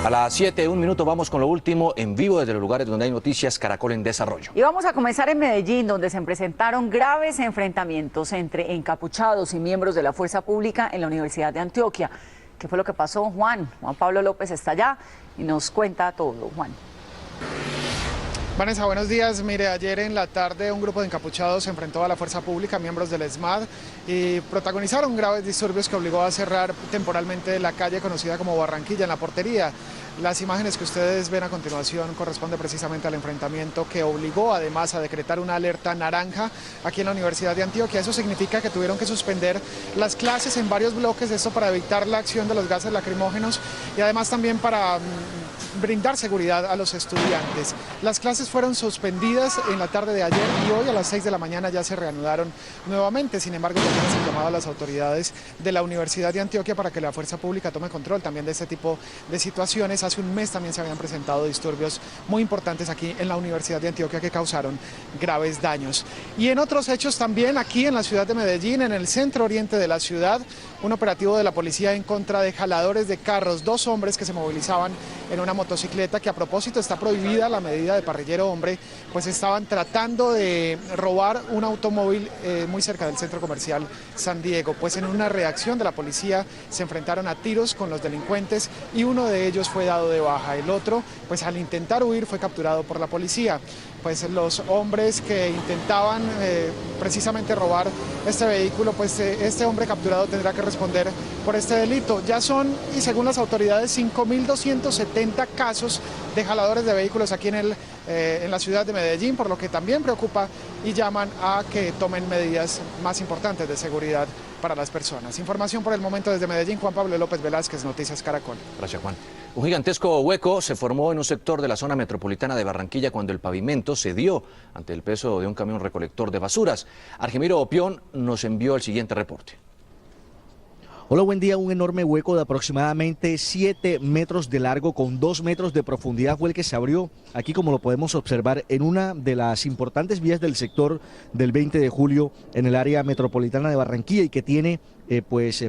A las 7:01 vamos con lo último en vivo desde los lugares donde hay noticias Caracol en desarrollo. Y vamos a comenzar en Medellín, donde se presentaron graves enfrentamientos entre encapuchados y miembros de la fuerza pública en la Universidad de Antioquia. ¿Qué fue lo que pasó, Juan? Juan Pablo López está allá y nos cuenta todo, Juan. Vanessa, buenos días. Mire, ayer en la tarde un grupo de encapuchados se enfrentó a la fuerza pública, miembros del ESMAD, y protagonizaron graves disturbios que obligó a cerrar temporalmente la calle conocida como Barranquilla, en la Portería. Las imágenes que ustedes ven a continuación corresponden precisamente al enfrentamiento que obligó además a decretar una alerta naranja aquí en la Universidad de Antioquia. Eso significa que tuvieron que suspender las clases en varios bloques, esto para evitar la acción de los gases lacrimógenos y además también para brindar seguridad a los estudiantes. Las clases fueron suspendidas en la tarde de ayer y hoy a las 6 de la mañana ya se reanudaron nuevamente. Sin embargo, también se ha llamado a las autoridades de la Universidad de Antioquia para que la fuerza pública tome control también de este tipo de situaciones. Hace un mes también se habían presentado disturbios muy importantes aquí en la Universidad de Antioquia que causaron graves daños. Y en otros hechos también aquí en la ciudad de Medellín, en el centro oriente de la ciudad, un operativo de la policía en contra de jaladores de carros, dos hombres que se movilizaban en una motocicleta que a propósito está prohibida la medida de parrillero hombre, pues estaban tratando de robar un automóvil muy cerca del centro comercial San Diego. Pues en una reacción de la policía se enfrentaron a tiros con los delincuentes y uno de ellos fue dado de baja. El otro, pues al intentar huir, fue capturado por la policía. Pues los hombres que intentaban precisamente robar este vehículo, pues este hombre capturado tendrá que responder por este delito. Ya son, y según las autoridades, 5.270 casos de jaladores de vehículos aquí en la ciudad de Medellín, por lo que también preocupa y llaman a que tomen medidas más importantes de seguridad para las personas. Información por el momento desde Medellín, Juan Pablo López Velázquez, Noticias Caracol. Gracias, Juan. Un gigantesco hueco se formó en un sector de la zona metropolitana de Barranquilla cuando el pavimento cedió ante el peso de un camión recolector de basuras. Argemiro Opión nos envió el siguiente reporte. Hola, buen día. Un enorme hueco de aproximadamente 7 metros de largo con 2 metros de profundidad fue el que se abrió aquí, como lo podemos observar, en una de las importantes vías del sector del 20 de julio en el área metropolitana de Barranquilla y que tiene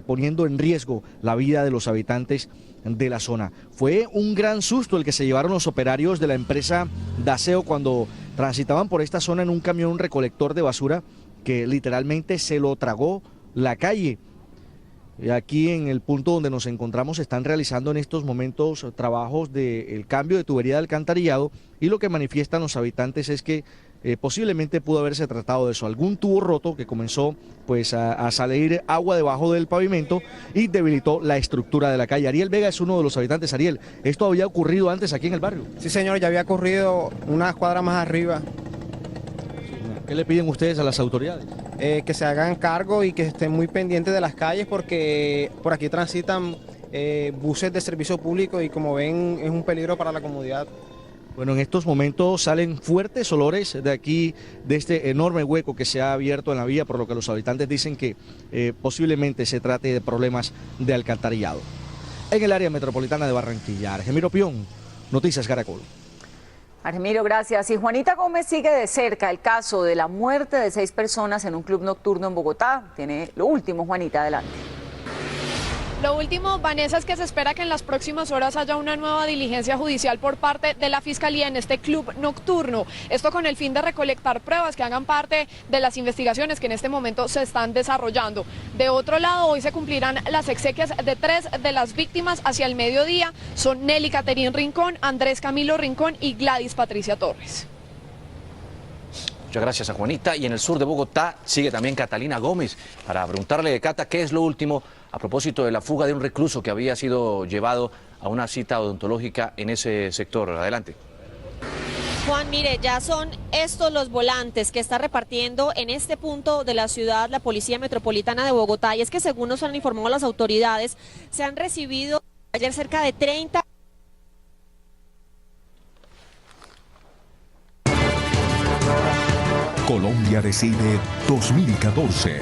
poniendo en riesgo la vida de los habitantes de la zona. Fue un gran susto el que se llevaron los operarios de la empresa Daseo cuando transitaban por esta zona en un camión recolector de basura que literalmente se lo tragó la calle. Aquí en el punto donde nos encontramos se están realizando en estos momentos trabajos del cambio de tubería de alcantarillado y lo que manifiestan los habitantes es que posiblemente pudo haberse tratado de eso, algún tubo roto que comenzó pues a salir agua debajo del pavimento y debilitó la estructura de la calle. Ariel Vega es uno de los habitantes. Ariel, ¿esto había ocurrido antes aquí en el barrio? Sí, señor, ya había ocurrido una cuadra más arriba. ¿Qué le piden ustedes a las autoridades? Que se hagan cargo y que estén muy pendientes de las calles porque por aquí transitan buses de servicio público y como ven es un peligro para la comunidad. Bueno, en estos momentos salen fuertes olores de aquí, de este enorme hueco que se ha abierto en la vía, por lo que los habitantes dicen que posiblemente se trate de problemas de alcantarillado. En el área metropolitana de Barranquilla, Argemiro Pión, Noticias Caracol. Argemiro, gracias. Y Juanita Gómez sigue de cerca el caso de la muerte de 6 personas en un club nocturno en Bogotá. Tiene lo último, Juanita, adelante. Lo último, Vanessa, es que se espera que en las próximas horas haya una nueva diligencia judicial por parte de la Fiscalía en este club nocturno. Esto con el fin de recolectar pruebas que hagan parte de las investigaciones que en este momento se están desarrollando. De otro lado, hoy se cumplirán las exequias de 3 de las víctimas hacia el mediodía. Son Nelly Caterín Rincón, Andrés Camilo Rincón y Gladys Patricia Torres. Muchas gracias a Juanita. Y en el sur de Bogotá sigue también Catalina Gómez para preguntarle de Cata qué es lo último a propósito de la fuga de un recluso que había sido llevado a una cita odontológica en ese sector. Adelante. Juan, mire, ya son estos los volantes que está repartiendo en este punto de la ciudad la Policía Metropolitana de Bogotá. Y es que según nos han informado las autoridades, se han recibido ayer cerca de 30... Colombia decide 2014.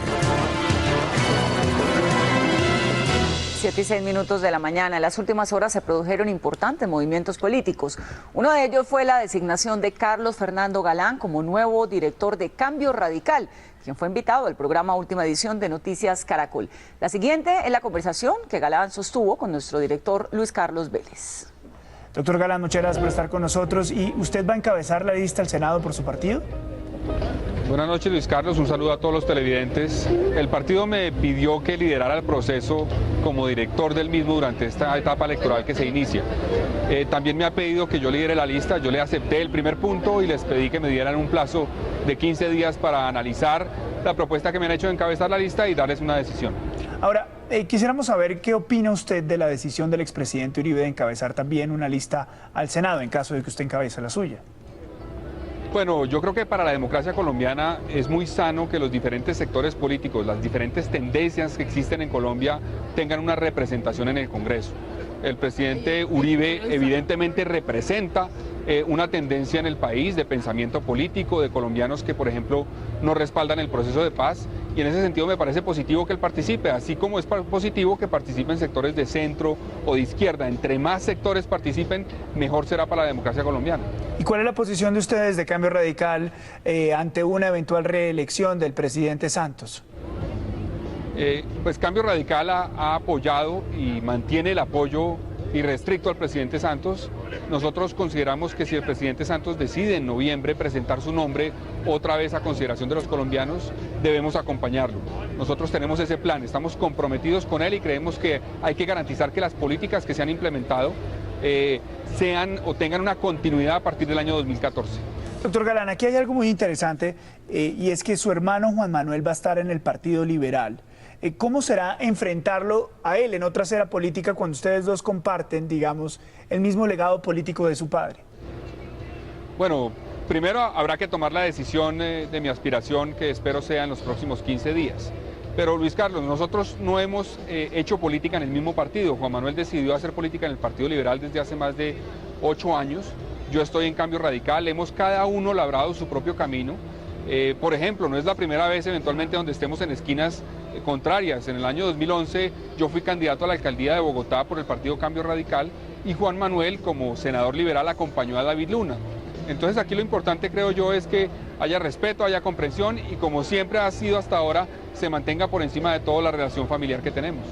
7:06 de la mañana. En las últimas horas se produjeron importantes movimientos políticos. Uno de ellos fue la designación de Carlos Fernando Galán como nuevo director de Cambio Radical, quien fue invitado al programa Última Edición de Noticias Caracol. La siguiente es la conversación que Galán sostuvo con nuestro director Luis Carlos Vélez. Doctor Galán, muchas gracias por estar con nosotros. ¿Y usted va a encabezar la lista al Senado por su partido? Buenas noches, Luis Carlos, un saludo a todos los televidentes. El partido me pidió que liderara el proceso como director del mismo durante esta etapa electoral que se inicia. También me ha pedido que yo lidere la lista, yo le acepté el primer punto y les pedí que me dieran un plazo de 15 días para analizar la propuesta que me han hecho de encabezar la lista y darles una decisión. Ahora, quisiéramos saber qué opina usted de la decisión del expresidente Uribe de encabezar también una lista al Senado en caso de que usted encabece la suya. Bueno, yo creo que para la democracia colombiana es muy sano que los diferentes sectores políticos, las diferentes tendencias que existen en Colombia tengan una representación en el Congreso. El presidente Uribe evidentemente representa una tendencia en el país de pensamiento político, de colombianos que, por ejemplo, no respaldan el proceso de paz, y en ese sentido me parece positivo que él participe, así como es positivo que participen sectores de centro o de izquierda. Entre más sectores participen, mejor será para la democracia colombiana. ¿Y cuál es la posición de ustedes de Cambio Radical ante una eventual reelección del presidente Santos? Pues Cambio Radical ha apoyado y mantiene el apoyo irrestricto al presidente Santos. Nosotros consideramos que si el presidente Santos decide en noviembre presentar su nombre otra vez a consideración de los colombianos, debemos acompañarlo. Nosotros tenemos ese plan, estamos comprometidos con él y creemos que hay que garantizar que las políticas que se han implementado sean o tengan una continuidad a partir del año 2014. Doctor Galán, aquí hay algo muy interesante y es que su hermano Juan Manuel va a estar en el Partido Liberal. ¿Cómo será enfrentarlo a él en otra esfera política cuando ustedes dos comparten, digamos, el mismo legado político de su padre? Bueno, primero habrá que tomar la decisión de mi aspiración, que espero sea en los próximos 15 días. Pero Luis Carlos, nosotros no hemos hecho política en el mismo partido. Juan Manuel decidió hacer política en el Partido Liberal desde hace más de 8 años. Yo estoy en Cambio Radical, hemos cada uno labrado su propio camino. Por ejemplo, no es la primera vez eventualmente donde estemos en esquinas contrarias. En el año 2011 yo fui candidato a la alcaldía de Bogotá por el partido Cambio Radical y Juan Manuel, como senador liberal, acompañó a David Luna. Entonces aquí lo importante, creo yo, es que haya respeto, haya comprensión y, como siempre ha sido hasta ahora, se mantenga por encima de todo la relación familiar que tenemos.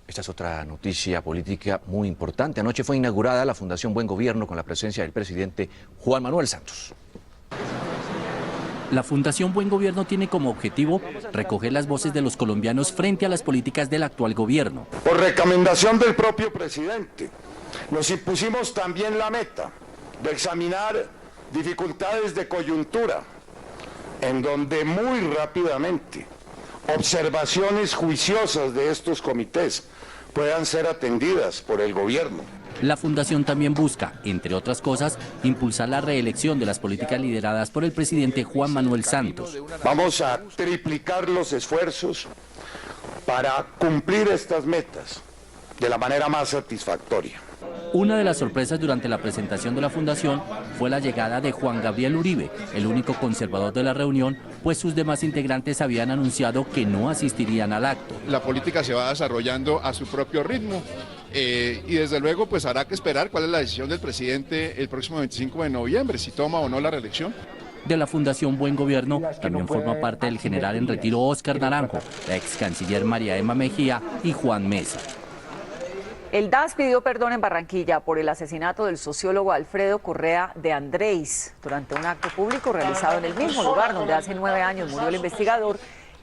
Esta es otra noticia política muy importante. Anoche fue inaugurada la Fundación Buen Gobierno con la presencia del presidente Juan Manuel Santos. La Fundación Buen Gobierno tiene como objetivo recoger las voces de los colombianos frente a las políticas del actual gobierno. Por recomendación del propio presidente, nos impusimos también la meta de examinar dificultades de coyuntura, en donde muy rápidamente observaciones juiciosas de estos comités puedan ser atendidas por el gobierno. La Fundación también busca, entre otras cosas, impulsar la reelección de las políticas lideradas por el presidente Juan Manuel Santos. Vamos a triplicar los esfuerzos para cumplir estas metas de la manera más satisfactoria. Una de las sorpresas durante la presentación de la Fundación fue la llegada de Juan Gabriel Uribe, el único conservador de la reunión, pues sus demás integrantes habían anunciado que no asistirían al acto. La política se va desarrollando a su propio ritmo y desde luego pues habrá que esperar cuál es la decisión del presidente el próximo 25 de noviembre, si toma o no la reelección. De la Fundación Buen Gobierno también forma parte el general en retiro Óscar Naranjo, la ex canciller María Emma Mejía y Juan Mesa. El DAS pidió perdón en Barranquilla por el asesinato del sociólogo Alfredo Correa de Andrés. Durante un acto público realizado en el mismo lugar donde hace 9 años murió el investigador,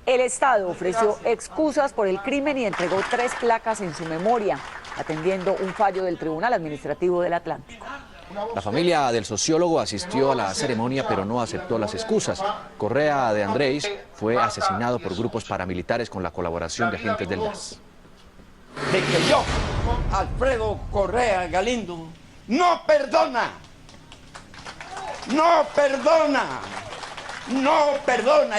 el Estado ofreció excusas por el crimen y entregó 3 placas en su memoria, atendiendo un fallo del Tribunal Administrativo del Atlántico. La familia del sociólogo asistió a la ceremonia, pero no aceptó las excusas. Correa de Andrés fue asesinado por grupos paramilitares con la colaboración de agentes del DAS. De que yo, Alfredo Correa Galindo, no perdona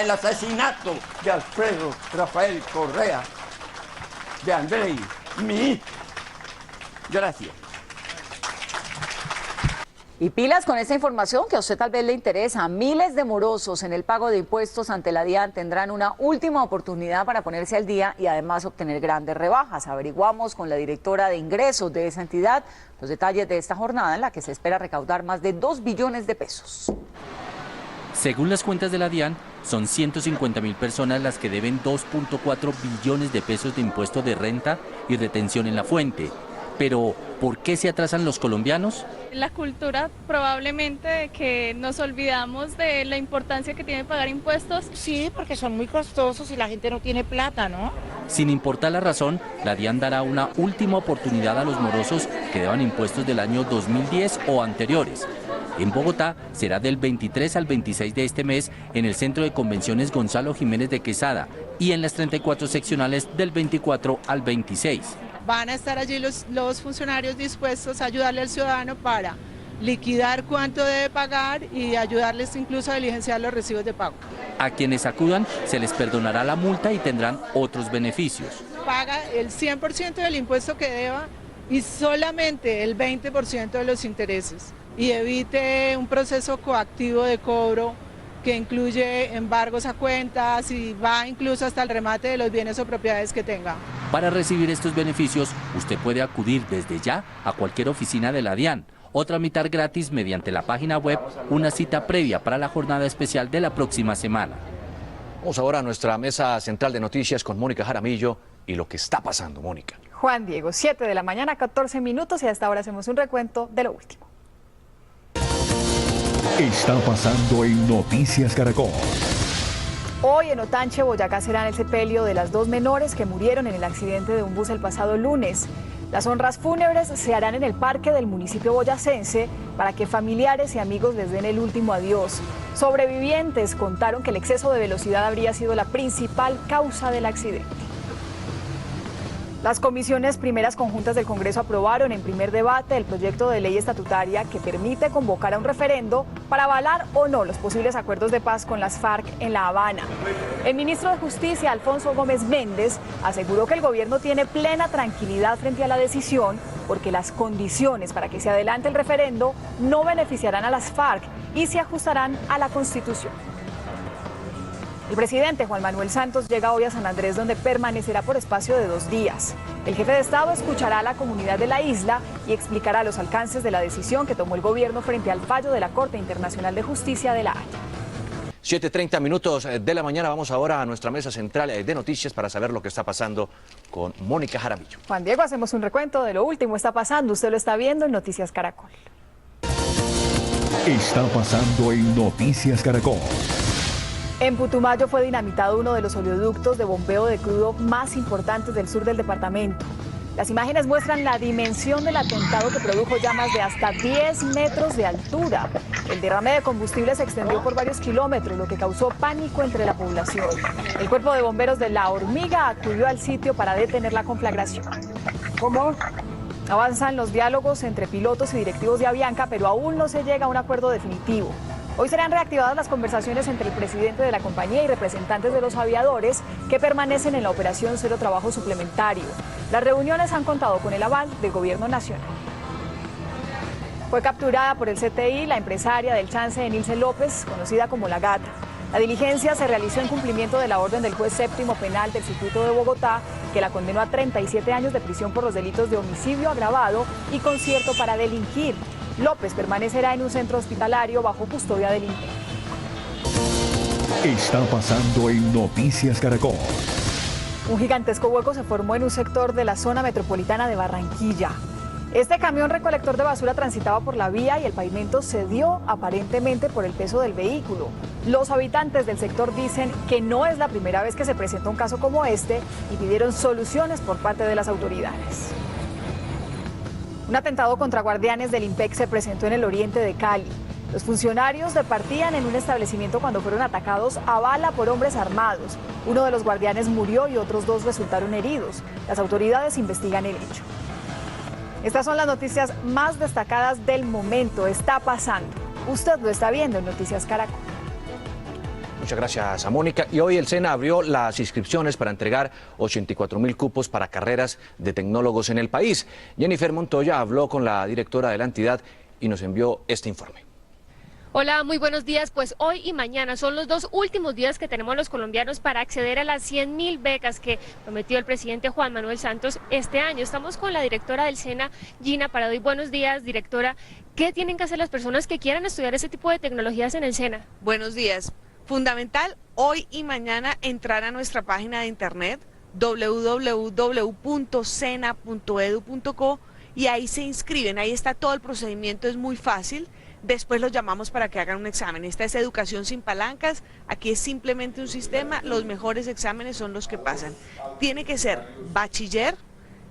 el asesinato de Alfredo Rafael Correa de Andrés, mi hijo. Gracias. Y pilas con esta información que a usted tal vez le interesa. Miles de morosos en el pago de impuestos ante la DIAN tendrán una última oportunidad para ponerse al día y además obtener grandes rebajas. Averiguamos con la directora de ingresos de esa entidad los detalles de esta jornada en la que se espera recaudar más de 2 billones de pesos. Según las cuentas de la DIAN, son 150.000 personas las que deben 2.4 billones de pesos de impuestos de renta y retención en la fuente. Pero, ¿por qué se atrasan los colombianos? La cultura probablemente de que nos olvidamos de la importancia que tiene pagar impuestos. Sí, porque son muy costosos y la gente no tiene plata, ¿no? Sin importar la razón, la DIAN dará una última oportunidad a los morosos que deban impuestos del año 2010 o anteriores. En Bogotá será del 23 al 26 de este mes en el Centro de Convenciones Gonzalo Jiménez de Quesada y en las 34 seccionales del 24 al 26. Van a estar allí los funcionarios dispuestos a ayudarle al ciudadano para liquidar cuánto debe pagar y ayudarles incluso a diligenciar los recibos de pago. A quienes acudan se les perdonará la multa y tendrán otros beneficios. Paga el 100% del impuesto que deba y solamente el 20% de los intereses y evite un proceso coactivo de cobro que incluye embargos a cuentas y va incluso hasta el remate de los bienes o propiedades que tenga. Para recibir estos beneficios, usted puede acudir desde ya a cualquier oficina de la DIAN o tramitar gratis mediante la página web una cita previa para la jornada especial de la próxima semana. Vamos ahora a nuestra mesa central de noticias con Mónica Jaramillo y lo que está pasando, Mónica. Juan Diego, 7 de la mañana, 14 minutos y hasta ahora hacemos un recuento de lo último. Está pasando en Noticias Caracol. Hoy en Otanche, Boyacá, será el sepelio de las 2 menores que murieron en el accidente de un bus el pasado lunes. Las honras fúnebres se harán en el parque del municipio boyacense para que familiares y amigos les den el último adiós. Sobrevivientes contaron que el exceso de velocidad habría sido la principal causa del accidente. Las comisiones primeras conjuntas del Congreso aprobaron en primer debate el proyecto de ley estatutaria que permite convocar a un referendo para avalar o no los posibles acuerdos de paz con las FARC en La Habana. El ministro de Justicia, Alfonso Gómez Méndez, aseguró que el gobierno tiene plena tranquilidad frente a la decisión porque las condiciones para que se adelante el referendo no beneficiarán a las FARC y se ajustarán a la Constitución. El presidente Juan Manuel Santos llega hoy a San Andrés, donde permanecerá por espacio de 2 días. El jefe de Estado escuchará a la comunidad de la isla y explicará los alcances de la decisión que tomó el gobierno frente al fallo de la Corte Internacional de Justicia de La Haya. 7:30 minutos de la mañana. Vamos ahora a nuestra mesa central de noticias para saber lo que está pasando con Mónica Jaramillo. Juan Diego, hacemos un recuento de lo último está pasando. Usted lo está viendo en Noticias Caracol. Está pasando en Noticias Caracol. En Putumayo fue dinamitado uno de los oleoductos de bombeo de crudo más importantes del sur del departamento. Las imágenes muestran la dimensión del atentado que produjo llamas de hasta 10 metros de altura. El derrame de combustible se extendió por varios kilómetros, lo que causó pánico entre la población. El cuerpo de bomberos de La Hormiga acudió al sitio para detener la conflagración. ¿Cómo? Avanzan los diálogos entre pilotos y directivos de Avianca, pero aún no se llega a un acuerdo definitivo. Hoy serán reactivadas las conversaciones entre el presidente de la compañía y representantes de los aviadores que permanecen en la operación Cero Trabajo Suplementario. Las reuniones han contado con el aval del gobierno nacional. Fue capturada por el CTI la empresaria del chance Enilce López, conocida como La Gata. La diligencia se realizó en cumplimiento de la orden del juez séptimo penal del circuito de Bogotá, que la condenó a 37 años de prisión por los delitos de homicidio agravado y concierto para delinquir. López permanecerá en un centro hospitalario bajo custodia del INPE. Está pasando en Noticias Caracol. Un gigantesco hueco se formó en un sector de la zona metropolitana de Barranquilla. Este camión recolector de basura transitaba por la vía y el pavimento cedió aparentemente por el peso del vehículo. Los habitantes del sector dicen que no es la primera vez que se presenta un caso como este y pidieron soluciones por parte de las autoridades. Un atentado contra guardianes del IMPEC se presentó en el oriente de Cali. Los funcionarios departían en un establecimiento cuando fueron atacados a bala por hombres armados. Uno de los guardianes murió y otros 2 resultaron heridos. Las autoridades investigan el hecho. Estas son las noticias más destacadas del momento. Está pasando. Usted lo está viendo en Noticias Caracol. Muchas gracias a Mónica. Y hoy el SENA abrió las inscripciones para entregar 84.000 cupos para carreras de tecnólogos en el país. Jennifer Montoya habló con la directora de la entidad y nos envió este informe. Hola, muy buenos días. Pues hoy y mañana son los 2 últimos días que tenemos los colombianos para acceder a las 100.000 becas que prometió el presidente Juan Manuel Santos este año. Estamos con la directora del SENA, Gina Parado. Buenos días, directora. ¿Qué tienen que hacer las personas que quieran estudiar ese tipo de tecnologías en el SENA? Buenos días. Fundamental, hoy y mañana entrar a nuestra página de internet www.sena.edu.co y ahí se inscriben, ahí está todo el procedimiento, es muy fácil. Después los llamamos para que hagan un examen. Esta es educación sin palancas, aquí es simplemente un sistema, los mejores exámenes son los que pasan. Tiene que ser bachiller,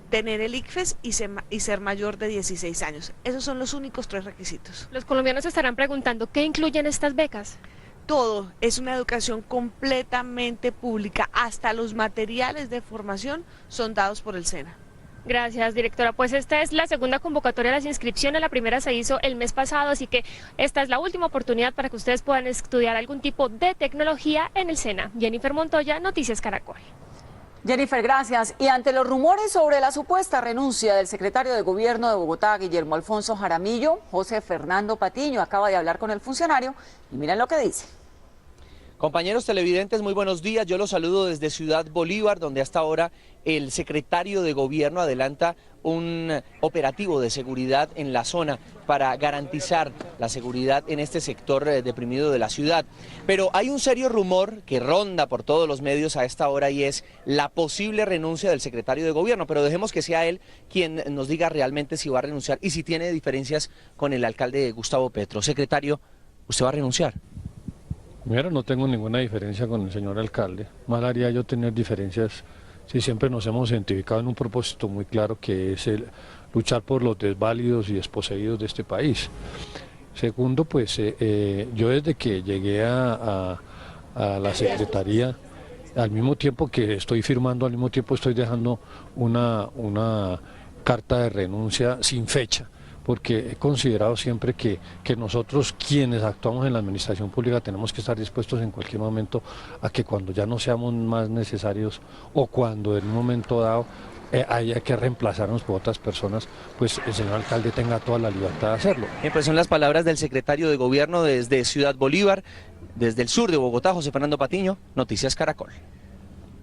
tener el ICFES y ser mayor de 16 años. Esos son los únicos 3 requisitos. Los colombianos se estarán preguntando, ¿qué incluyen estas becas? Todo, es una educación completamente pública, hasta los materiales de formación son dados por el SENA. Gracias, directora. Pues esta es la segunda convocatoria de las inscripciones, la primera se hizo el mes pasado, así que esta es la última oportunidad para que ustedes puedan estudiar algún tipo de tecnología en el SENA. Jennifer Montoya, Noticias Caracol. Jennifer, gracias. Y ante los rumores sobre la supuesta renuncia del secretario de Gobierno de Bogotá, Guillermo Alfonso Jaramillo, José Fernando Patiño acaba de hablar con el funcionario y miren lo que dice. Compañeros televidentes, muy buenos días. Yo los saludo desde Ciudad Bolívar, donde hasta ahora el secretario de Gobierno adelanta un operativo de seguridad en la zona para garantizar la seguridad en este sector deprimido de la ciudad. Pero hay un serio rumor que ronda por todos los medios a esta hora y es la posible renuncia del secretario de Gobierno, pero dejemos que sea él quien nos diga realmente si va a renunciar y si tiene diferencias con el alcalde Gustavo Petro. Secretario, ¿usted va a renunciar? Primero, no tengo ninguna diferencia con el señor alcalde. Mal haría yo tener diferencias si siempre nos hemos identificado en un propósito muy claro, que es el luchar por los desválidos y desposeídos de este país. Segundo, pues yo desde que llegué a la Secretaría, al mismo tiempo que estoy firmando, al mismo tiempo estoy dejando una carta de renuncia sin fecha, porque he considerado siempre que nosotros quienes actuamos en la administración pública tenemos que estar dispuestos en cualquier momento a que cuando ya no seamos más necesarios o cuando en un momento dado haya que reemplazarnos por otras personas, pues el señor alcalde tenga toda la libertad de hacerlo. Bien, pues son las palabras del secretario de Gobierno desde Ciudad Bolívar, desde el sur de Bogotá, José Fernando Patiño, Noticias Caracol.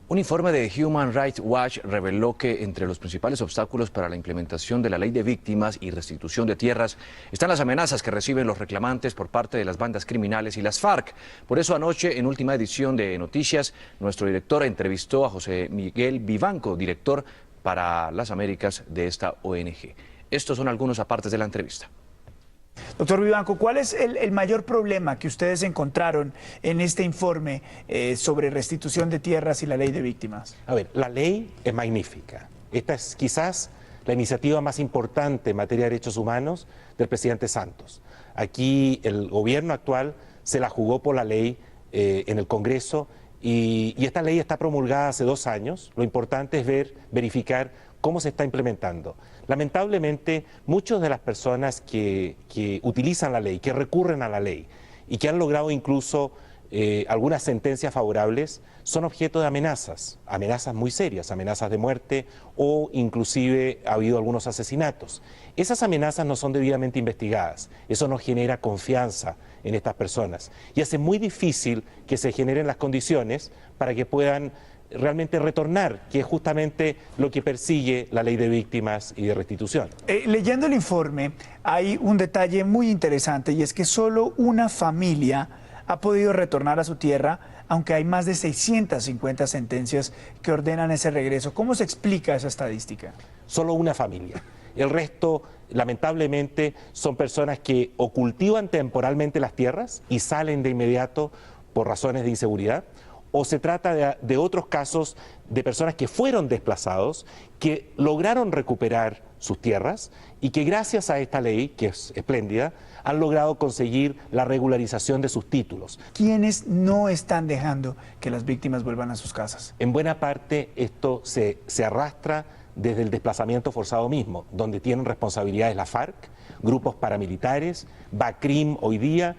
Un informe de Human Rights Watch reveló que entre los principales obstáculos para la implementación de la ley de víctimas y restitución de tierras están las amenazas que reciben los reclamantes por parte de las bandas criminales y las FARC. Por eso anoche, en última edición de Noticias, nuestro director entrevistó a José Miguel Vivanco, director para las Américas de esta ONG. Estos son algunos apartes de la entrevista. Doctor Vivanco, ¿cuál es el mayor problema que ustedes encontraron en este informe sobre restitución de tierras y la ley de víctimas? A ver, la ley es magnífica. Esta es quizás la iniciativa más importante en materia de derechos humanos del presidente Santos. Aquí el gobierno actual se la jugó por la ley en el Congreso y esta ley está promulgada hace 2 años. Lo importante es verificar cómo se está implementando. Lamentablemente, muchas de las personas que utilizan la ley, que recurren a la ley y que han logrado incluso algunas sentencias favorables, son objeto de amenazas muy serias, amenazas de muerte o inclusive ha habido algunos asesinatos. Esas amenazas no son debidamente investigadas, eso no genera confianza en estas personas y hace muy difícil que se generen las condiciones para que puedan realmente retornar, que es justamente lo que persigue la ley de víctimas y de restitución. Leyendo el informe hay un detalle muy interesante y es que solo una familia ha podido retornar a su tierra, aunque hay más de 650 sentencias que ordenan ese regreso. ¿Cómo se explica esa estadística? Solo una familia. El resto, lamentablemente, son personas que o cultivan temporalmente las tierras y salen de inmediato por razones de inseguridad, o se trata de otros casos de personas que fueron desplazados, que lograron recuperar sus tierras y que gracias a esta ley, que es espléndida, han logrado conseguir la regularización de sus títulos. ¿Quiénes no están dejando que las víctimas vuelvan a sus casas? En buena parte esto se arrastra desde el desplazamiento forzado mismo, donde tienen responsabilidades la FARC, grupos paramilitares, BACRIM hoy día,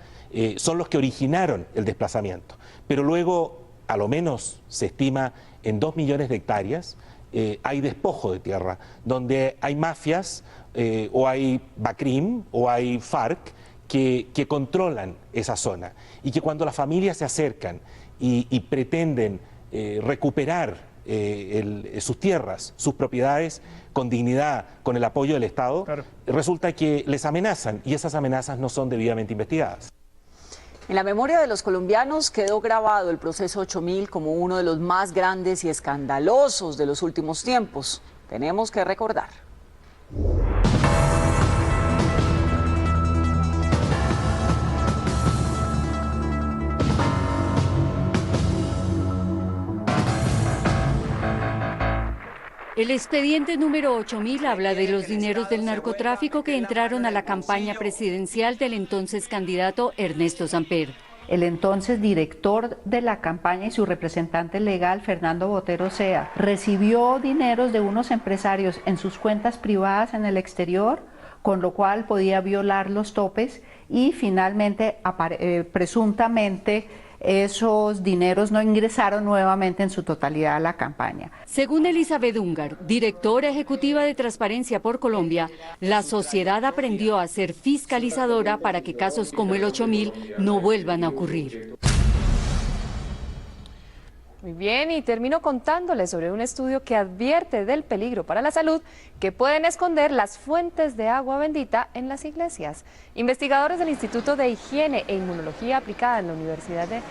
son los que originaron el desplazamiento. Pero luego, a lo menos se estima en 2 millones de hectáreas, hay despojo de tierra, donde hay mafias o hay BACRIM o hay FARC que controlan esa zona y que cuando las familias se acercan y pretenden recuperar sus tierras, sus propiedades con dignidad, con el apoyo del Estado, claro, resulta que les amenazan y esas amenazas no son debidamente investigadas. En la memoria de los colombianos quedó grabado el proceso 8000 como uno de los más grandes y escandalosos de los últimos tiempos. Tenemos que recordar. El expediente número 8000 habla de los dineros del narcotráfico que entraron a la campaña presidencial del entonces candidato Ernesto Samper. El entonces director de la campaña y su representante legal, Fernando Botero Sea, recibió dineros de unos empresarios en sus cuentas privadas en el exterior, con lo cual podía violar los topes y finalmente, presuntamente, esos dineros no ingresaron nuevamente en su totalidad a la campaña. Según Elizabeth Ungar, directora ejecutiva de Transparencia por Colombia, la sociedad aprendió a ser fiscalizadora para que casos como el 8000 no vuelvan a ocurrir. Muy bien, y termino contándoles sobre un estudio que advierte del peligro para la salud que pueden esconder las fuentes de agua bendita en las iglesias. Investigadores del Instituto de Higiene e Inmunología Aplicada en la Universidad de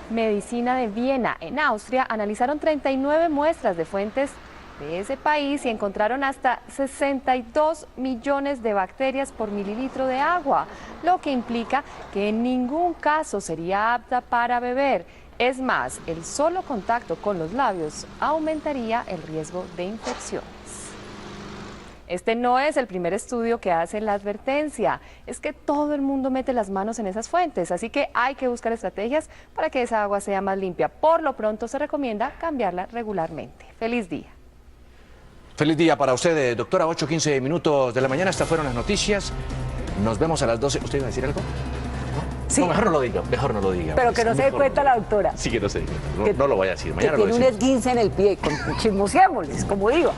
Medicina de Viena, en Austria, analizaron 39 muestras de fuentes de ese país y encontraron hasta 62 millones de bacterias por mililitro de agua, lo que implica que en ningún caso sería apta para beber. Es más, el solo contacto con los labios aumentaría el riesgo de infecciones. Este no es el primer estudio que hace la advertencia, es que todo el mundo mete las manos en esas fuentes, así que hay que buscar estrategias para que esa agua sea más limpia. Por lo pronto se recomienda cambiarla regularmente. ¡Feliz día! Feliz día para usted, doctora. 8:15 minutos de la mañana, estas fueron las noticias. Nos vemos a las 12. ¿Usted iba a decir algo? Sí. No, mejor no lo diga, mejor no lo diga. Pero que no se dé cuenta la doctora. Sí, que no se dé cuenta. No lo voy a decir, mañana que lo tiene decimos. un esguince en el pie, chismoseémosles, como digo.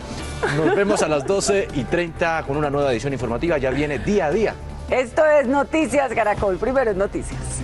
Nos vemos a las 12:30 con una nueva edición informativa. Ya viene día a día. Esto es Noticias Caracol. Primero es Noticias.